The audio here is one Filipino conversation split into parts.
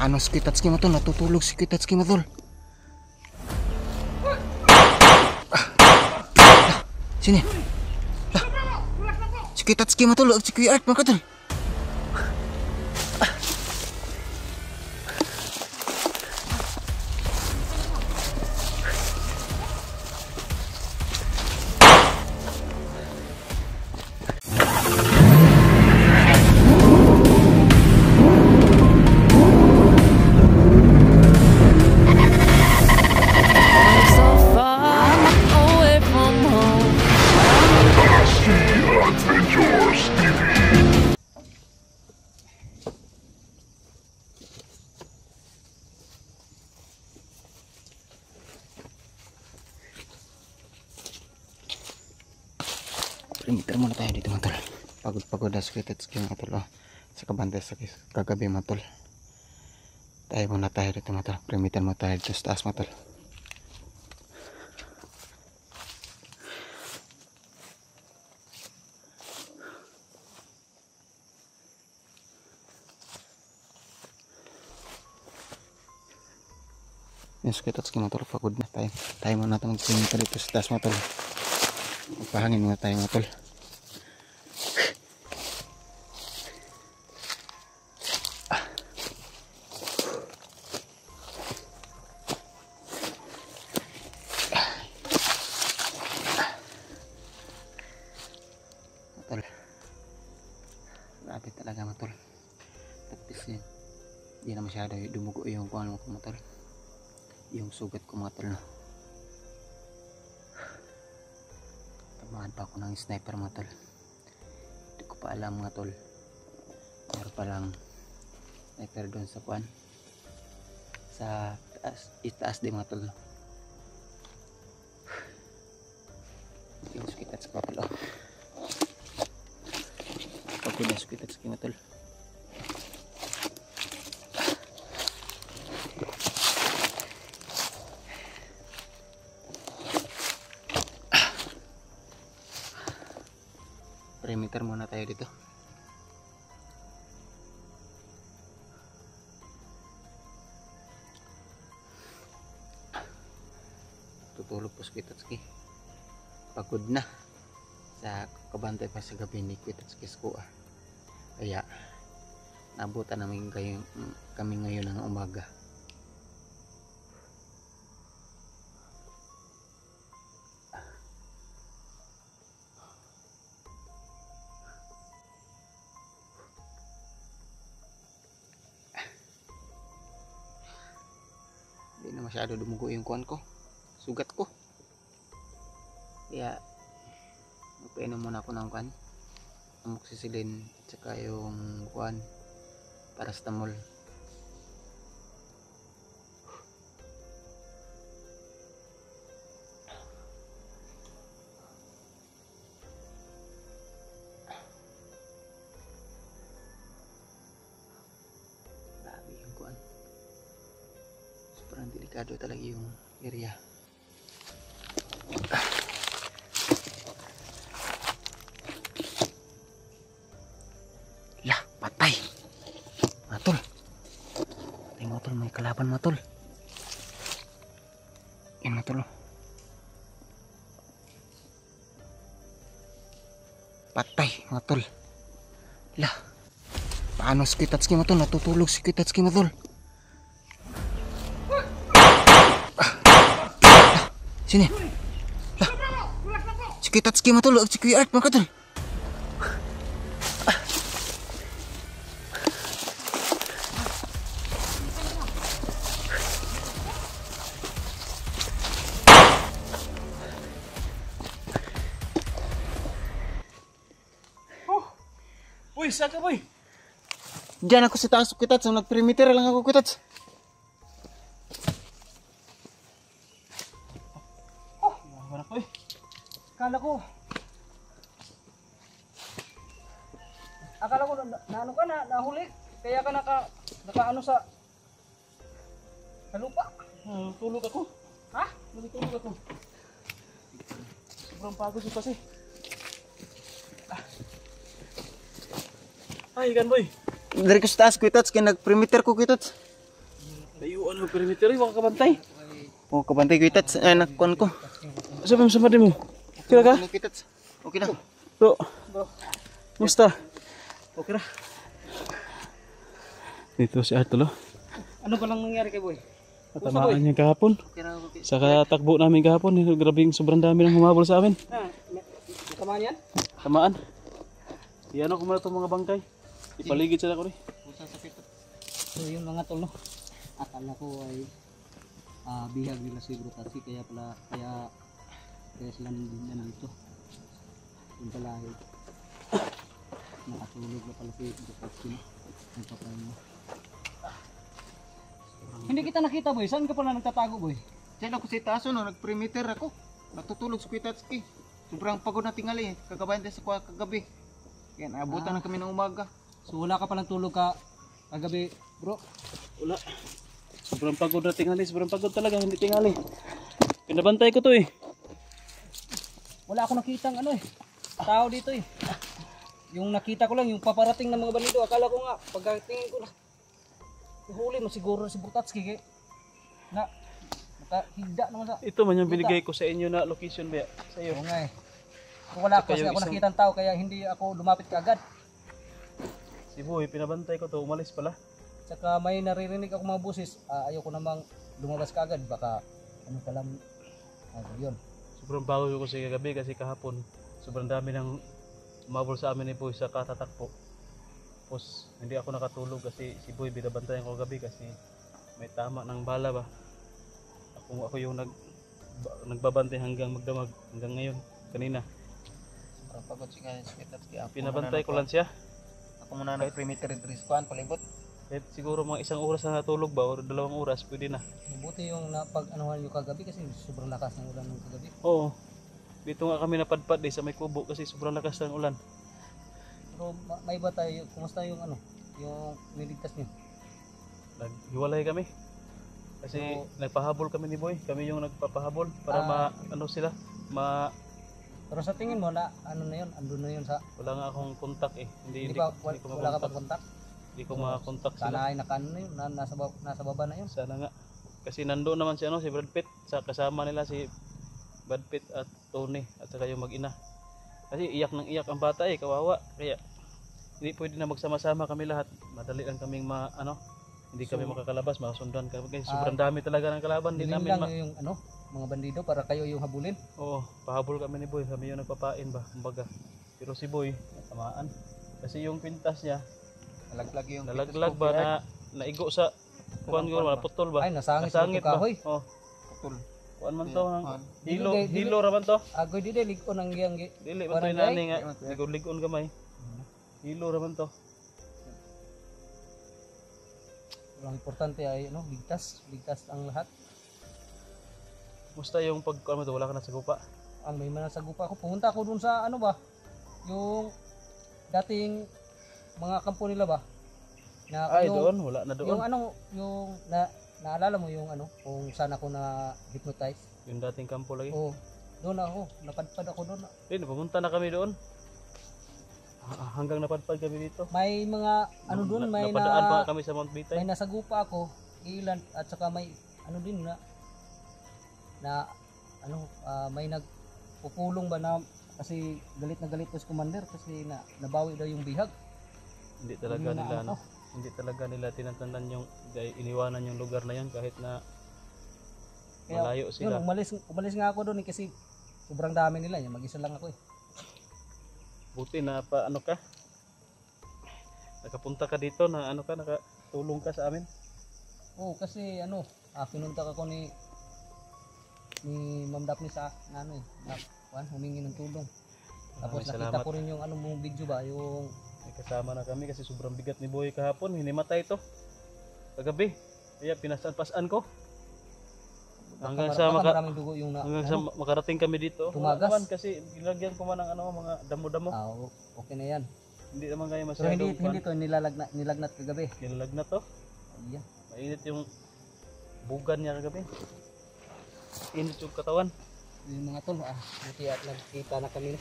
Paano si Kitatsuki mo tol? Natutulog si Kitatsuki mo tol. Sini. Si Kitatsuki mo tol. Si Kuya Art mo ka tol. Perimeter muna tayo dito mga tol. Pagod-pagod na sa Kitatsuki mga tol. Sa kabantay sa kagabi mga tol. Tayo muna tayo dito mga tol. Perimeter muna tayo dito sa taas mga tol. Yung sa Kitatsuki mga tol. Pagod na tayo. Tayo muna natin mag-perimeter dito sa taas mga tol. Magpahangin muna tayo mga tol. Matol. Grabe talaga matol. Tapos yun. Hindi na masyado dumugo yung kuhan ko matol. Yung sugat ko matol no. Tamaan pa ako ng sniper mga tol. Hindi ko pa alam mga tol. Meron palang sniper doon sa kuan. Sa itaas din mga tol. Yung sukitat sa kapal oh. Pagod na sukitat sa mga tol. Perimeter muna tayo dito. Tutulog po si Kitatsuki. Pagod na sa kabantay pa sa gabi ni Kitatsuki ko kaya nabutan namin kami ngayon ng umaga. Hindi na masyado dumugo yung kuhan ko, sugat ko, kaya magpainom muna ako ng kuhan, amoxicillin at saka yung kuhan, paracetamol. Grabe yung kuhan. Sobrang delikado talaga yung area. Lah, patay. Matol. Patay matol, may kalaban matol. Yan matol. Patay matol. Lah. Paano si Kitatsuki matol? Natutulog si Kitatsuki matol. Sini. Lah. Si Kitatsuki matol, si Kuya Art mga tol. Uy, saan ka boy? Diyan ako sa taas Kitats, nag-perimeter lang ako Kitats. Wala ko eh. Akala ko ano ka na, nahuli. Kaya ka naka ano sa lupa. Tulog ako. Ha? Tulog ako. Sobrang pagod ko kasi. Ay, ikan boy. Dari ko sa taas Kitats, kaya nag-perimeter ko Kitats. Layuan mo perimeter, wala ka bantay. Oh, kabantay ko itats. Nakuan ko. Sama din mo. Kira ka? Itats. Okay na. Bro. Musta? Okay na. Dito si Arturo. Ano ba lang nangyari kay boy? Natamaan niya kahapon. Okay na. Okay. Sa katakbo namin kahapon, grabing sobrang dami nang humabol sa amin. Kamaan yan? Tamaan. Iyan ako muna itong mga bangkay. Ipaligid sila ko rin. So yung mga tol no. Akala ko ay bihag nila si Brutasi kaya sila nandito. Yung pala ay nakatulog na pala si Brutasi. Hindi kita nakita boy, saan ka pala nagtatago boy? Diyan ako sa itaas no, nag-perimeter ako. Natutulog sa Kuitatski. Sobrang pagod na tingali. Kagabayan tayo sa kagabi. Kaya naabutan na kami ng umaga. So wala ka palang tulog ka kagabi bro? Wala. Sobrang pagod na tingali. Sobrang pagod talaga. Hindi tingali. Pinabantay ko to eh. Wala ako nakitang tao dito eh. Yung nakita ko lang, yung paparating ng mga bandido, akala ko nga, pagkatingin ko na, huli mo siguro si Butatski kaya nakahigda naman sa... Ito man yung binigay ko sa inyo na location ba sa iyo. Oo nga eh. Kung wala kasi ako nakitang tao, kaya hindi ako lumapit kaagad. Si Boy, pinabantay ko to, umalis pala. Saka may naririnig ako mga busis, ayoko namang lumabas kaagad, baka ka lang, yun. Sobrang bago ko sa gabi kasi kahapon, sobrang dami ng umabol sa amin ni Boy sa katatakpo. Tapos hindi ako nakatulog kasi si Boy binabantayan ko gabi kasi may tama ng bala ba. Ako yung nagbabantay hanggang magdamag hanggang ngayon kanina. Sobrang pagod siya ngayon sa Kuitatski. Pinabantay ko lang siya. Ako muna nag-perimeter dress kuan palibot. Kahit siguro mga 1 oras na natulog ba o 2 oras pwede na. Buti yung napag-anuhan yung kagabi kasi sobrang lakas ng ulan ng kagabi. Oo. Dito nga kami napadpad sa may kubo kasi sobrang lakas ng ulan. Pero may ba tayo, kumusta yung yung niligtas niyo? Naghiwalay kami. Kasi nagpahabol kami ni Boy. Kami yung nagpapahabol para sila. Pero sa tingin mo na na yun, andun na yun sa... Wala nga akong kontak eh. Hindi wala ko ka pa kontak? Hindi ko makakontak sila. Sana ay nakaano na yun, nasa baba na yun. Sana nga. Kasi nandoon naman si si Brad Pitt. Kasama nila si Brad Pitt at Tony at saka yung mag-ina. Kasi iyak ng iyak ang bata eh, kawawa. Kaya hindi pwede na magsama-sama kami lahat. Madali lang kaming hindi kami makakalabas, makasundan kami. Kasi sobrang dami talaga ng kalaban. Hindi namin lang yung mga bandido para kayo yung habulin. Oo, pahabol kami ni Boy. Kami yung nagpapain ba, kumbaga. Pero si Boy, natamaan. Kasi yung pintas niya, nalaglag ba na naigo sa kuwan ko, putol ba? Ay, nasangit sa kahoy. Oh, Putol. kuwan man to, hilo ra man to. Agoy dili ligon ang giyang Dili man to inani nga, ligon gamay. Hilo ra man to. Ang importante ay ligtas ang lahat. Musta yung pagkuan mo to, wala ka na sa gupa? Ang may manasagupa ako, pumunta ako dun sa yung dating mga kampo nila ba? Na Ay, doon, wala na doon. Yung naalala mo yung kung saan ako na hypnotize? Yung dating kampo lagi. Oo. Doon ako, napadpad ako doon. Pumunta na kami doon. Hanggang napadpad kami dito. May mga doon, may napadaan pa kami sa Mount Bitay. May nasagupa ako, ilan at saka may din may nagpupulong ba na kasi galit na galit si commander kasi nabawi daw yung bihag. Hindi talaga nila hindi talaga nila tinatandaan yung iniwanan yung lugar na yun kahit na malayo sila. Yun, umalis nga ako doon kasi sobrang dami nila, mag-isa lang ako eh. Buti na ka? Nakapunta ka dito na nakatulong ka sa amin? Oo, kasi pinunta ako ni Ma'am Daphne sa humingi ng tulong. Tapos nakita ko rin yung mong video ba, yung may kasama na kami kasi sobrang bigat ni Boy kahapon, hinimatay ito kagabi. Kaya pinasan-pasan ko. Hanggang sa makarating kami dito. Tumagas. Kasi nilagyan ko man ng mga damo-damo. Okay na yan. Hindi naman kayo masyado. Pero hindi to nilagnat kagabi. Nilagnat to? Yeah. Mainit yung bugan niya kagabi. Init yung katawan. Yung mga tol, buti at nagkita na kami.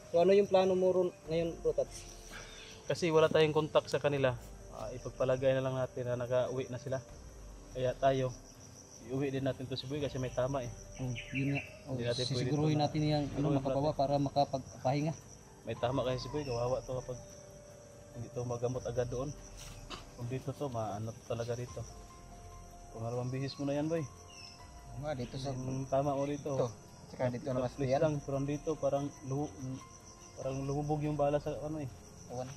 So ano yung plano mo ngayon, Rotats? Kasi wala tayong kontak sa kanila. Ipagpalagay na lang natin na naka-uwi na sila. Kaya tayo, iuwi din natin to si Boy kasi may tama eh. Oh, yun nga. Oh, Hindi natin pwede sisiguruhin ito na- natin yung Siguruhin makabawa para makapagpahinga. May tama kasi si Boy, kawawa to kapag hindi to magamot agad doon. Kung dito to, maano to talaga dito. Pangalawang bihis mo na yan Boy. Oo nga, dito sa... Yung tama mo dito. Ito. Tsaka dito na mas Please diyan. lang, pero dito parang lumubog yung bala sa ano eh. Awan.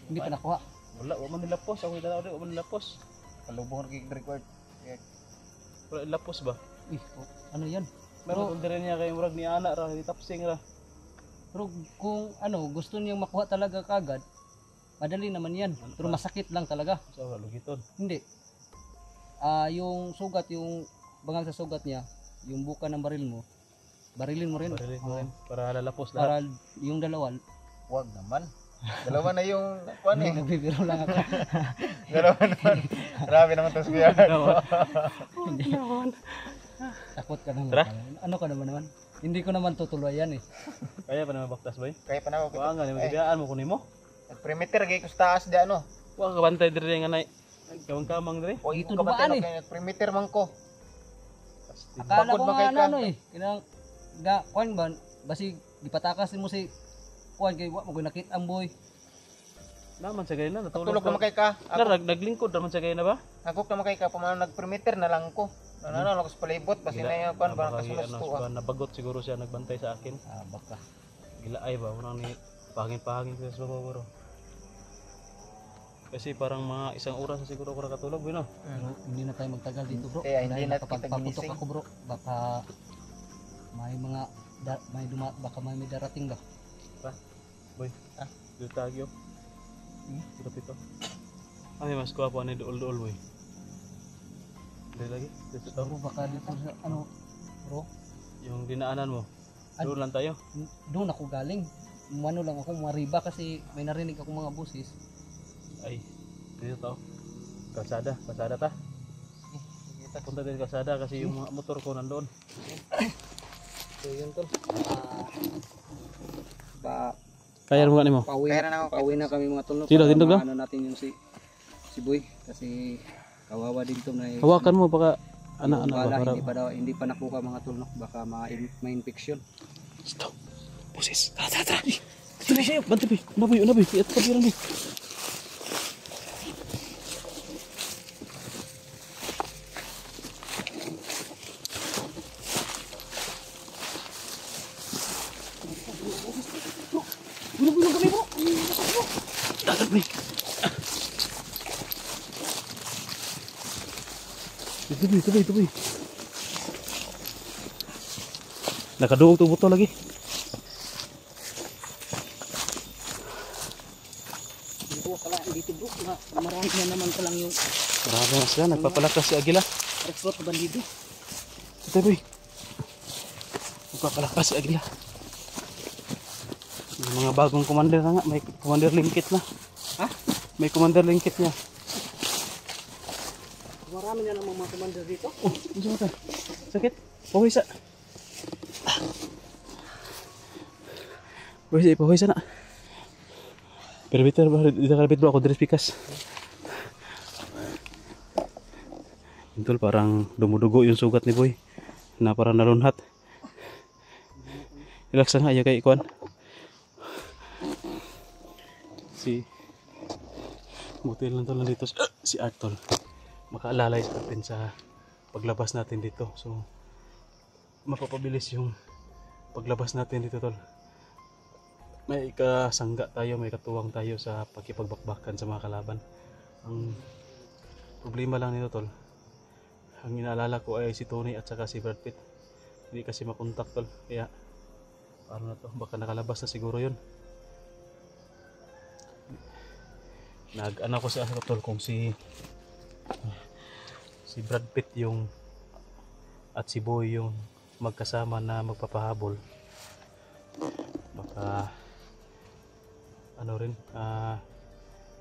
Hindi pa nakuha. Wala man nilapos, ako dala ulit, man nilapos. Kalubong na record. Wala nilapos ba? Oh, ano yan? Meron din niya kay murag ni ana ra, ni tapsing ra. Pero kung ano, gusto niyang makuha talaga kagad, madali naman yan. Pero masakit lang talaga. So, lugiton. Hindi. Yung sugat, yung bangal sa sugat niya, yung buka ng baril mo, barilin mo rin. Barilin mo rin para lalapos Para lahat. yung dalawa, Huwag naman. Dalawa na yung kuan eh. nagbibiro lang ako. Dalawa naman. Grabe naman to siya. Takot ka naman. Tara. Ano ka naman? Hindi ko naman tutuloy yan eh. Kaya pa naman baktas Boy. Kaya pa na ako. Wa nga ni magdaan mo kunin mo. Perimeter gay ko sa taas di ano. Wa ka bantay diri nga nay. Kamang diri. O Dito ito dumaan kabantay na perimeter man ko. Akala Bakod ko ba nga kay ka? ano eh. Kinang, kuan ba, basi ipatakas mo si kuan kay wa mo nakit ang boy. Naman sa gayna Tulog naman kay ka. Na naglingkod naman sa gayna ba? Agok naman kay ka pamano nag-perimeter na lang ko. Ano ako sa palibot basi na yung kuan ba Baka kasunod ano, ko. ba, nabagot siguro siya nagbantay sa akin. Baka. Gila ay ba unang ni pahangin sa baba bro. Kasi parang mga isang oras na siguro ako nakatulog, no? Pero hindi na tayo magtagal dito bro. Kaya hindi Dahil na kita nakapagpaputok ginising. ako bro. Baka may mga baka may darating ba? Boy, dito tagyo. Dito pito. Ay mas kuha po ani dool boy. Dili lagi. Dito to. Bro baka dito sa ano bro. Yung dinaanan mo. Doon lang tayo. Doon ako galing. Ano lang ako mariba kasi may narinig ako mga busis. Ay, dito to. Kalsada ta. Punta din kalsada kasi yung mga motor ko nandoon. So yun tol. Kaya mo nimo. Pauwi Kaya na ako. pauwi na kami mga tol. No? Tindog, Para tindog, no? maano natin yung si Boy kasi kawawa din to na Hawakan mo baka ana ba bala, para. hindi pa nakuha mga tol no. Baka may infection. Stop. Boses. Tara. Dito na siya. Bantay boy. Una boy. Ito kabiran boy. Dagat boy. Ito boy. Nakaduog to buto lagi. Dito pala dito bro na marami na naman pa lang yung Marami na sila. Nagpapalakas si Agila. resort bandido. Ito boy. Nagpapalakas si Agila. May mga bagong commander na nga. May commander lingkit na. Ha? May commander lingkit niya. Marami na namang mga commander dito. Oh, ano ba? Sakit? Pahuy sa. Pahuy sa na. Pero bitter ba? Dito kalapit bro ako dress pikas. Intol parang dumudugo yung sugat ni Boy. Na parang nalunhat. Relax na nga kay Ikuan. Buti lang tol nandito si Artol. Makaalalay sa atin sa paglabas natin dito. So mapapabilis yung paglabas natin dito tol. May kasangga tayo, may katuwang tayo sa pagkipagbakbakan sa mga kalaban. Ang problema lang nito tol, ang inaalala ko ay si Tony at saka si Brad Pitt. Hindi kasi makontak tol, kaya paano na to, baka nakalabas na siguro yun. Nag-ano ko sa tol kung si Brad Pitt yung at si Boy yung magkasama na magpapahabol, baka ano rin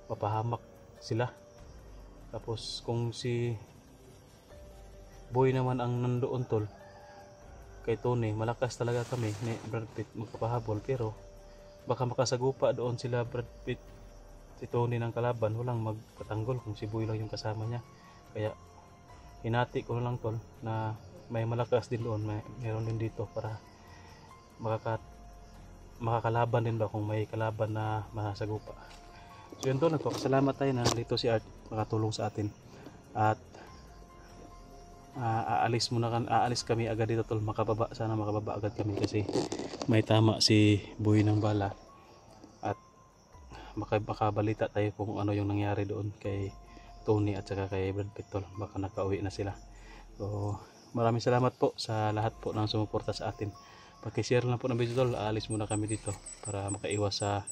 mapahamak sila. Tapos kung si Boy naman ang nandoon tol kay Tony, malakas talaga kami ni Brad Pitt magpapahabol, pero baka makasagupa doon sila Brad Pitt si Tony ng kalaban, walang magpatanggol kung si Boy lang yung kasama niya. Kaya hinati ko na lang tol na may malakas din doon, meron din dito para makakalaban din ba kung may kalaban na masasagupa. So yun tol, nagpapasalamat tayo na dito si Art makatulong sa atin. At aalis kami agad dito tol, sana makababa agad kami kasi may tama si Boy ng bala. At makabalita tayo kung ano yung nangyari doon kay Tony at saka kay Brad Pitt tol, baka nakauwi na sila. So maraming salamat po sa lahat po ng sumuporta sa atin. Paki-share lang po ng video tol, aalis muna kami dito para makaiwas sa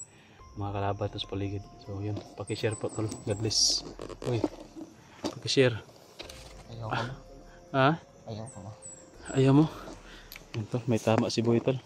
mga kalaban sa paligid. So yun, paki-share po tol. God bless. Uy, paki-share. Ayaw ko na. Ha? Ayaw ko na. Ayaw mo? Yun tol, may tama si Boy tol.